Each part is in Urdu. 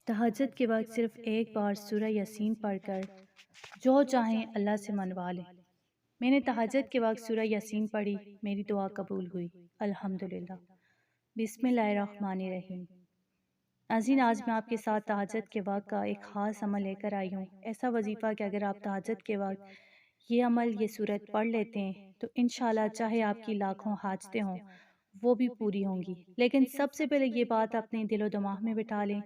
تہجد کے وقت صرف ایک بار سورہ یاسین پڑھ کر جو چاہیں اللہ سے منوا لیں۔ میں نے تہجد کے وقت سورہ یاسین پڑھی، میری دعا قبول ہوئی، الحمدللہ۔ بسم اللہ الرحمن الرحیم۔ ناظرین، آج میں آپ کے ساتھ تہجد کے وقت کا ایک خاص عمل لے کر آئی ہوں، ایسا وظیفہ کہ اگر آپ تہجد کے وقت یہ عمل، یہ سورت پڑھ لیتے ہیں تو انشاءاللہ چاہے آپ کی لاکھوں حاجتیں ہوں وہ بھی پوری ہوں گی۔ لیکن سب سے پہلے یہ بات اپنے دل و دماغ میں بٹھا لیں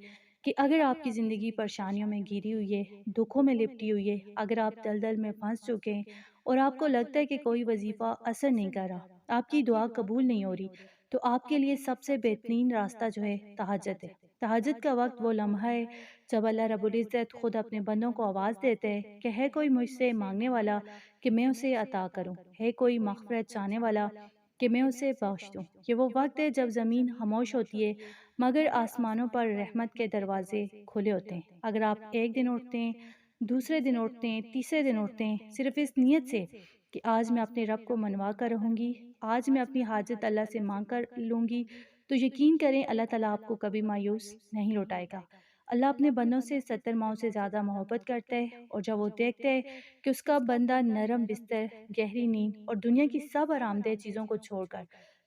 کہ اگر آپ کی زندگی پریشانیوں میں گھری ہوئی ہے، دکھوں میں لپٹی ہوئی ہے، اگر آپ دلدل میں پھنس چکے ہیں اور آپ کو لگتا ہے کہ کوئی وظیفہ اثر نہیں کر رہا، آپ کی دعا قبول نہیں ہو رہی، تو آپ کے لیے سب سے بہترین راستہ جو ہے تہجد ہے۔ تہجد کا وقت وہ لمحہ ہے جب اللہ رب العزت خود اپنے بندوں کو آواز دیتے ہیں کہ ہے کوئی مجھ سے مانگنے والا کہ میں اسے عطا کروں، ہے کوئی مغفرت چاہنے والا کہ میں اسے بخش دوں۔ یہ وہ وقت ہے جب زمین خاموش ہوتی ہے مگر آسمانوں پر رحمت کے دروازے کھلے ہوتے ہیں۔ اگر آپ ایک دن اٹھتے ہیں، دوسرے دن اٹھتے ہیں، تیسرے دن اٹھتے ہیں صرف اس نیت سے کہ آج میں اپنے رب کو منوا کر رہوں گی، آج میں اپنی حاجت اللہ سے مانگ کر لوں گی، تو یقین کریں اللہ تعالیٰ آپ کو کبھی مایوس نہیں لوٹائے گا۔ اللہ اپنے بندوں سے 70 ماؤں سے زیادہ محبت کرتا ہے، اور جب وہ دیکھتے ہے کہ اس کا بندہ نرم بستر، گہری نیند اور دنیا کی سب آرام دہ چیزوں کو چھوڑ کر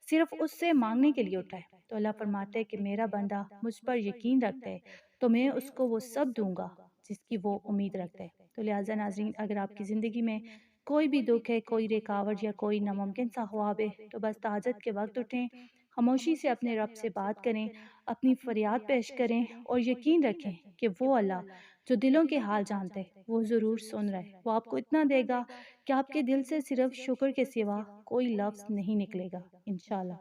صرف اس سے مانگنے کے لیے اٹھا ہے، تو اللہ فرماتے ہے کہ میرا بندہ مجھ پر یقین رکھتا ہے تو میں اس کو وہ سب دوں گا جس کی وہ امید رکھتا ہے۔ تو لہٰذا ناظرین، اگر آپ کی زندگی میں کوئی بھی دکھ ہے، کوئی رکاوٹ یا کوئی ناممکن سا خواب ہے، تو بس تہجد کے وقت اٹھیں، خاموشی سے اپنے رب سے بات کریں، اپنی فریاد پیش کریں اور یقین رکھیں کہ وہ اللہ جو دلوں کے حال جانتے ہیں وہ ضرور سن رہے، وہ آپ کو اتنا دے گا کہ آپ کے دل سے صرف شکر کے سوا کوئی لفظ نہیں نکلے گا انشاءاللہ۔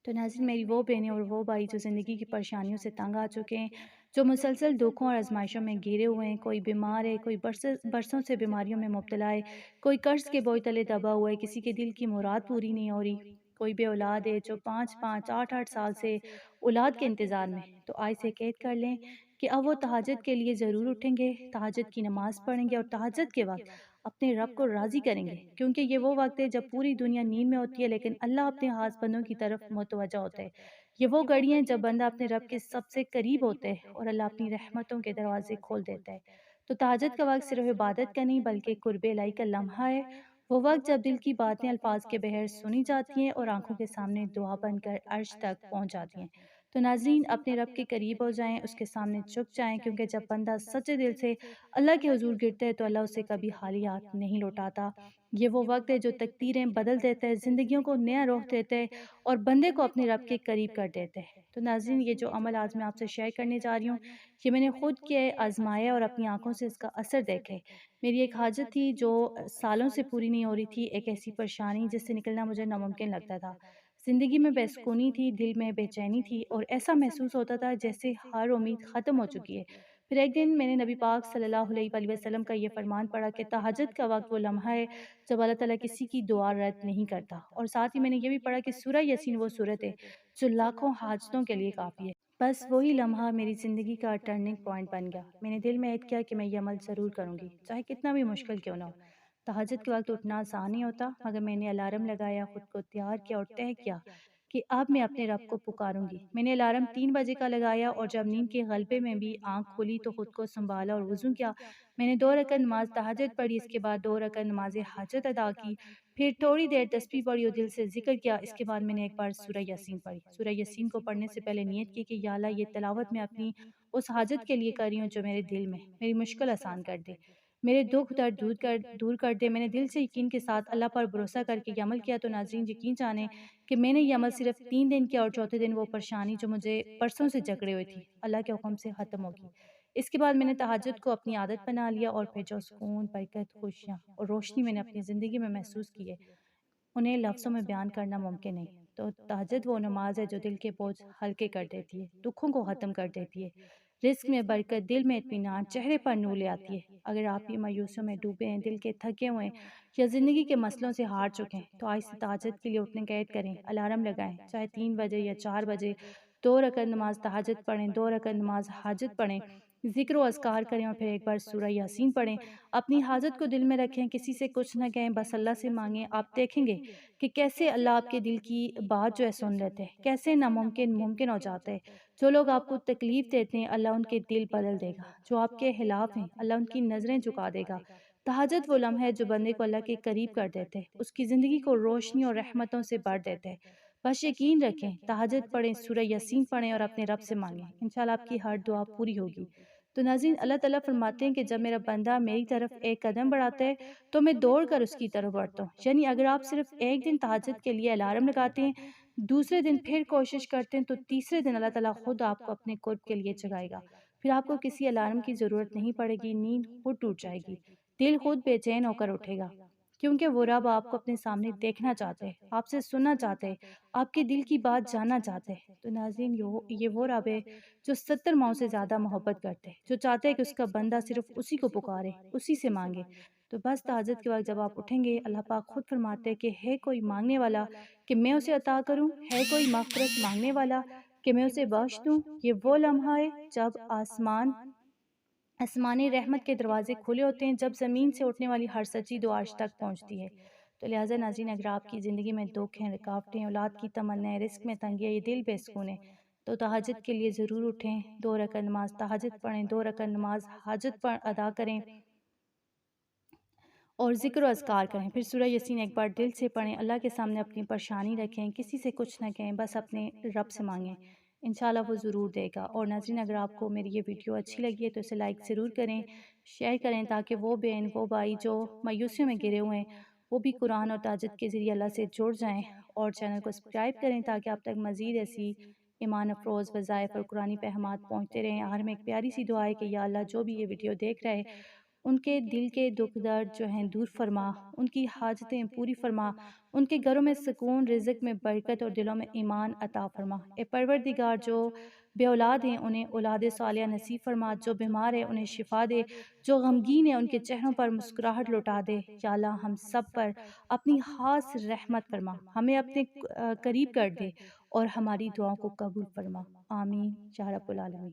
تو ناظرین، میری وہ بہنیں اور وہ بھائی جو زندگی کی پریشانیوں سے تنگ آ چکے ہیں، جو مسلسل دکھوں اور آزمائشوں میں گھرے ہوئے ہیں، کوئی بیمار ہے، کوئی برسوں سے بیماریوں میں مبتلا ہے، کوئی قرض کے بوجھ تلے دبا ہوا ہے، کسی کے دل کی مراد پوری نہیں ہو رہی، کوئی بے اولاد ہے جو 5 8 سال سے اولاد کے انتظار میں، تو آج سے قید کر لیں کہ اب وہ تہجد کے لیے ضرور اٹھیں گے، تہجد کی نماز پڑھیں گے اور تہجد کے وقت اپنے رب کو راضی کریں گے، کیونکہ یہ وہ وقت ہے جب پوری دنیا نیند میں ہوتی ہے لیکن اللہ اپنے خاص بندوں کی طرف متوجہ ہوتا ہے۔ یہ وہ گھڑی ہیں جب بندہ اپنے رب کے سب سے قریب ہوتا ہے اور اللہ اپنی رحمتوں کے دروازے کھول دیتا ہے۔ تو تہجد کا وقت صرف عبادت کا نہیں بلکہ قرب الہی کا لمحہ ہے، وہ وقت جب دل کی باتیں الفاظ کے بحر سنی جاتی ہیں اور آنکھوں کے سامنے دعا بن کر عرش تک پہنچ جاتی ہیں۔ تو ناظرین، اپنے رب کے قریب ہو جائیں، اس کے سامنے جھک جائیں، کیونکہ جب بندہ سچے دل سے اللہ کے حضور گرتا ہے تو اللہ اسے کبھی خالی ہاتھ نہیں لوٹاتا۔ یہ وہ وقت ہے جو تقدیریں بدل دیتا ہے، زندگیوں کو نیا رخ دیتا ہے اور بندے کو اپنے رب کے قریب کر دیتا ہے۔ تو ناظرین، یہ جو عمل آج میں آپ سے شیئر کرنے جا رہی ہوں، یہ میں نے خود کیا ہے، آزمایا اور اپنی آنکھوں سے اس کا اثر دیکھا ہے۔ میری ایک حاجت تھی جو سالوں سے پوری نہیں ہو رہی تھی، ایک ایسی پریشانی جس سے نکلنا مجھے ناممکن لگتا تھا۔ زندگی میں بے سکونی تھی، دل میں بے چینی تھی اور ایسا محسوس ہوتا تھا جیسے ہر امید ختم ہو چکی ہے۔ پھر ایک دن میں نے نبی پاک صلی اللہ علیہ وآلہ وسلم کا یہ فرمان پڑھا کہ تہجد کا وقت وہ لمحہ ہے جب اللہ تعالیٰ کسی کی دعا رد نہیں کرتا، اور ساتھ ہی میں نے یہ بھی پڑھا کہ سورہ یاسین وہ سورت ہے جو لاکھوں حاجتوں کے لیے کافی ہے۔ بس وہی لمحہ میری زندگی کا ٹرننگ پوائنٹ بن گیا۔ میں نے دل میں عہد کیا کہ میں یہ عمل ضرور کروں گی، چاہے کتنا بھی مشکل کیوں نہ ہو۔ تہجد کے وقت اٹھنا آسان نہیں ہوتا، مگر میں نے الارم لگایا، خود کو تیار کیا اور طے کیا کہ اب میں اپنے رب کو پکاروں گی۔ میں نے الارم 3 بجے کا لگایا اور جب نیند کے غلبے میں بھی آنکھ کھلی تو خود کو سنبھالا اور وضو کیا۔ میں نے 2 رکعت نماز تہجد پڑھی، اس کے بعد 2 رکعت نماز حاجت ادا کی، پھر تھوڑی دیر تسبیح پڑھی اور دل سے ذکر کیا۔ اس کے بعد میں نے ایک بار سورہ یاسین پڑھی۔ سورہ یاسین کو پڑھنے سے پہلے نیت کی کہ یا اللہ، یہ تلاوت میں اپنی اس حاجت کے لیے کر رہی ہوں جو میرے دل میں، میری مشکل آسان کر دے، میرے دکھ درد دور کر دے۔ میں نے دل سے یقین کے ساتھ اللہ پر بھروسہ کر کے یہ عمل کیا۔ تو ناظرین، یقین جانیں کہ میں نے یہ عمل صرف 3 دن کیا اور چوتھے دن وہ پریشانی جو مجھے برسوں سے جکڑے ہوئی تھی اللہ کے حکم سے ختم ہوگی۔ اس کے بعد میں نے تہجد کو اپنی عادت بنا لیا اور پھر جو سکون، برکت، خوشیاں اور روشنی میں نے اپنی زندگی میں محسوس کی ہے انہیں لفظوں میں بیان کرنا ممکن نہیں۔ تو تہجد وہ نماز ہے جو دل کے بوجھ ہلکے کر دیتی ہے، دکھوں کو ختم کر دیتی ہے، رزق میں برکت، دل میں اطمینان، چہرے پر نور لے آتی ہے۔ اگر آپ بھی مایوسیوں میں ڈوبے ہیں، دل کے تھکے ہوئے ہیں یا زندگی کے مسئلوں سے ہار چکے ہیں، تو آج سے تہجد کے لیے اٹھنے کا عہد کریں، الارم لگائیں، چاہے 3 بجے یا 4 بجے، 2 رکعت نماز تہجد پڑھیں، 2 رکعت نماز حاجت پڑھیں، ذکر و اذکار کریں اور پھر ایک بار سورہ یاسین پڑھیں۔ اپنی حاجت کو دل میں رکھیں، کسی سے کچھ نہ کہیں، بس اللہ سے مانگیں۔ آپ دیکھیں گے کہ کیسے اللہ آپ کے دل کی بات جو ہے سن لیتے ہیں، کیسے ناممکن ممکن ہو جاتا ہے۔ جو لوگ آپ کو تکلیف دیتے ہیں اللہ ان کے دل بدل دے گا، جو آپ کے خلاف ہیں اللہ ان کی نظریں جھکا دے گا۔ تہجد وہ لمحہ ہے جو بندے کو اللہ کے قریب کر دیتے ہیں، اس کی زندگی کو روشنی اور رحمتوں سے بھر دیتے ہیں۔ بس یقین رکھیں، تہجد پڑھیں، سورہ یاسین پڑھیں اور اپنے رب سے مانگیں، انشاءاللہ آپ کی ہر دعا پوری ہوگی۔ تو ناظرین، اللہ تعالیٰ فرماتے ہیں کہ جب میرا بندہ میری طرف ایک قدم بڑھاتا ہے تو میں دوڑ کر اس کی طرف بڑھتا ہوں۔ یعنی اگر آپ صرف ایک دن تہجد کے لیے الارم لگاتے ہیں، دوسرے دن پھر کوشش کرتے ہیں، تو تیسرے دن اللہ تعالیٰ خود آپ کو اپنے قرب کے لیے جگائے گا۔ پھر آپ کو کسی الارم کی ضرورت نہیں پڑے گی، نیند خود ٹوٹ جائے گی، دل خود بے چین ہو کر اٹھے گا، کیونکہ وہ رب آپ کو اپنے سامنے دیکھنا چاہتے ہیں، آپ سے سننا چاہتے ہیں، آپ کے دل کی بات جاننا چاہتے ہیں۔ تو ناظرین، یہ وہ رب ہے جو 70 ماؤں سے زیادہ محبت کرتے ہیں، جو چاہتے ہیں کہ اس کا بندہ صرف اسی کو پکارے، اسی سے مانگے۔ تو بس تہجد کے وقت جب آپ اٹھیں گے، اللہ پاک خود فرماتے ہیں کہ ہے کوئی مانگنے والا کہ میں اسے عطا کروں، ہے کوئی مغفرت مانگنے والا کہ میں اسے بخش دوں۔ یہ وہ لمحہ ہے جب آسمانی رحمت کے دروازے کھلے ہوتے ہیں، جب زمین سے اٹھنے والی ہر سچی دعا عرش تک پہنچتی ہے۔ تو لہٰذا ناظرین، اگر آپ کی زندگی میں دکھ ہیں، رکاوٹیں، اولاد کی تمنا، رزق میں تنگی ہے، یہ دل بے سکون ہے، تو تہجد کے لیے ضرور اٹھیں، 2 رکعت نماز تہجد پڑھیں، 2 رکعت نماز حاجت ادا کریں اور ذکر و اذکار کریں۔ پھر سورہ یاسین ایک بار دل سے پڑھیں، اللہ کے سامنے اپنی پریشانی رکھیں، کسی سے کچھ نہ کہیں، بس اپنے رب سے مانگیں، انشاءاللہ وہ ضرور دے گا۔ اور ناظرین، اگر آپ کو میری یہ ویڈیو اچھی لگی ہے تو اسے لائک ضرور کریں، شیئر کریں، تاکہ وہ بہن، وہ بھائی جو مایوسیوں میں گرے ہوئے ہیں، وہ بھی قرآن اور تہجد کے ذریعے اللہ سے جڑ جائیں۔ اور چینل کو سبسکرائب کریں تاکہ آپ تک مزید ایسی ایمان افروز وظائف اور قرآنی پیغامات پہنچتے رہیں۔ آخر میں ایک پیاری سی دعا ہے کہ یا اللہ، جو بھی یہ ویڈیو دیکھ رہے ان کے دل کے دکھ درد جو ہیں دور فرما، ان کی حاجتیں پوری فرما، ان کے گھروں میں سکون، رزق میں برکت اور دلوں میں ایمان عطا فرما۔ اے پروردگار، جو بے اولاد ہیں انہیں اولاد صالحہ نصیب فرما، جو بیمار ہیں انہیں شفا دے، جو غمگین ہیں ان کے چہروں پر مسکراہٹ لوٹا دے۔ یا اللہ، ہم سب پر اپنی خاص رحمت فرما، ہمیں اپنے قریب کر دے اور ہماری دعاؤں کو قبول فرما۔ آمین یا رب العالمین۔